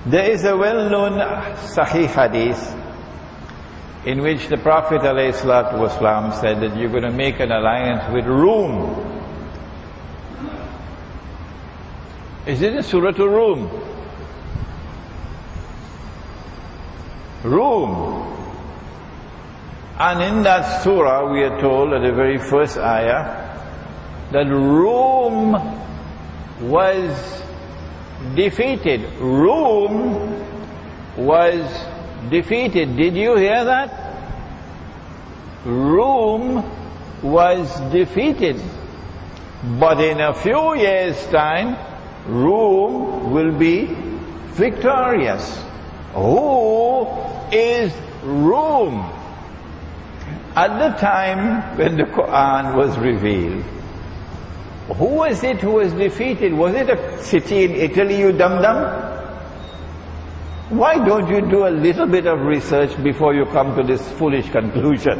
There is a well-known Sahih hadith in which the Prophet ﷺ said that you're going to make an alliance with Rum. Is it in Surah Rum? Rum. And in that surah we are told at the very first ayah that Rum was defeated. Rum was defeated. Did you hear that? Rum was defeated. But in a few years' time, Rum will be victorious. Who is Rum? At the time when the Quran was revealed, who was it who was defeated? Was it a city in Italy, you dum-dum? Why don't you do a little bit of research before you come to this foolish conclusion?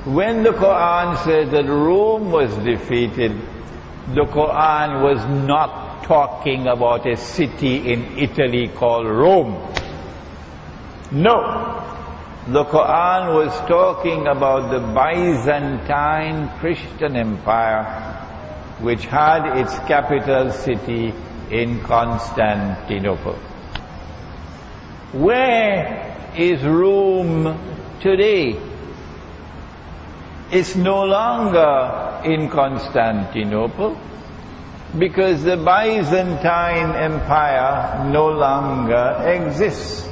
When the Quran says that Rome was defeated, the Quran was not talking about a city in Italy called Rome. No. The Quran was talking about the Byzantine Christian Empire, which had its capital city in Constantinople. Where is Rome today? It's no longer in Constantinople because the Byzantine Empire no longer exists.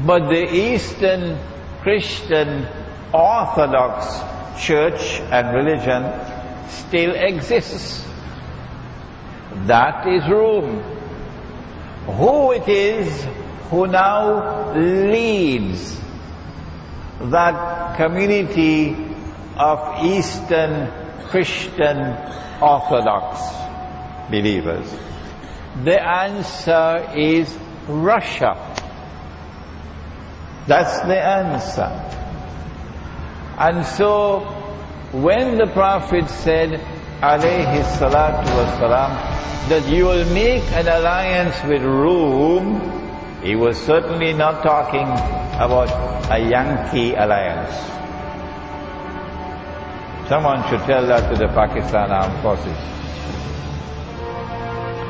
But the Eastern Christian Orthodox Church and religion still exists. That is Rome. Who it is who now leads that community of Eastern Christian Orthodox believers? The answer is Russia. That's the answer. And so, when the Prophet said, alayhi salatu wassalam, that you will make an alliance with Rome, he was certainly not talking about a Yankee alliance. Someone should tell that to the Pakistan Armed Forces.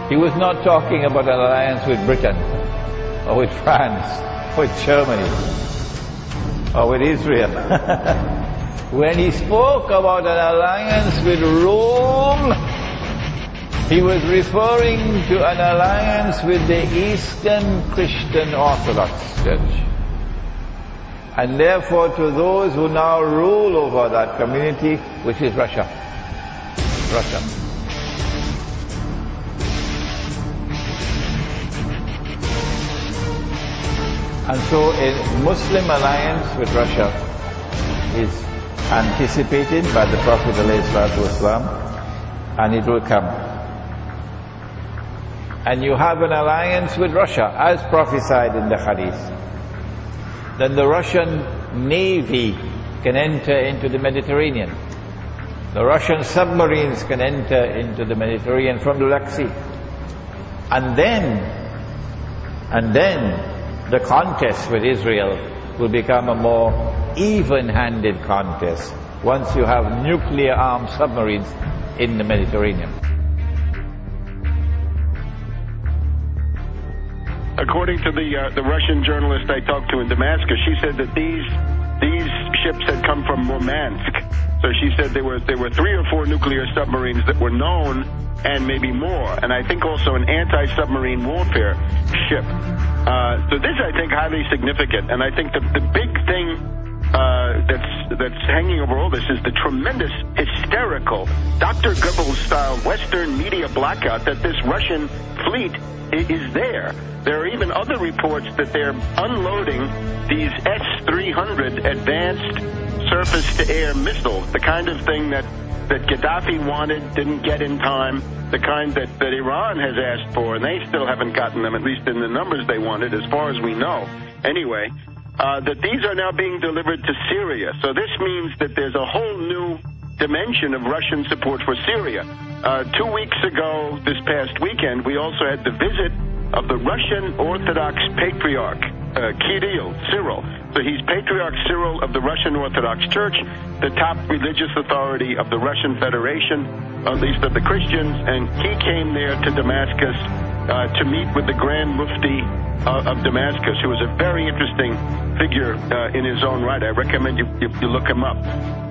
He was not talking about an alliance with Britain, or with France, or with Germany, or with Israel. When he spoke about an alliance with Rome, he was referring to an alliance with the Eastern Christian Orthodox Church. And therefore to those who now rule over that community, which is Russia. Russia. And so a Muslim alliance with Russia is anticipated by the Prophet ﷺ, and it will come. And you have an alliance with Russia, as prophesied in the Hadith. Then the Russian Navy can enter into the Mediterranean. The Russian submarines can enter into the Mediterranean from the Black Sea. And then the contest with Israel will become a more even-handed contest once you have nuclear-armed submarines in the Mediterranean. According to the Russian journalist I talked to in Damascus, she said that these ships had come from Murmansk. So she said there were 3 or 4 nuclear submarines that were known, and maybe more, and I think also an anti-submarine warfare ship. So this, I think, highly significant, and I think the big thing that's hanging over all this is the tremendous, hysterical, Dr. Goebbels-style Western media blackout that this Russian fleet is there. There are even other reports that they're unloading these S-300 advanced surface-to-air missiles, the kind of thing that Gaddafi wanted, didn't get in time, the kind that Iran has asked for, and they still haven't gotten them, at least in the numbers they wanted, as far as we know. Anyway, that these are now being delivered to Syria. So this means that there's a whole new dimension of Russian support for Syria. 2 weeks ago, this past weekend, we also had the visit of the Russian Orthodox Patriarch, Kirill, Cyril. So he's Patriarch Cyril of the Russian Orthodox Church, the top religious authority of the Russian Federation, at least of the Christians, and he came there to Damascus to meet with the Grand Mufti of Damascus, who is a very interesting figure in his own right. I recommend you look him up.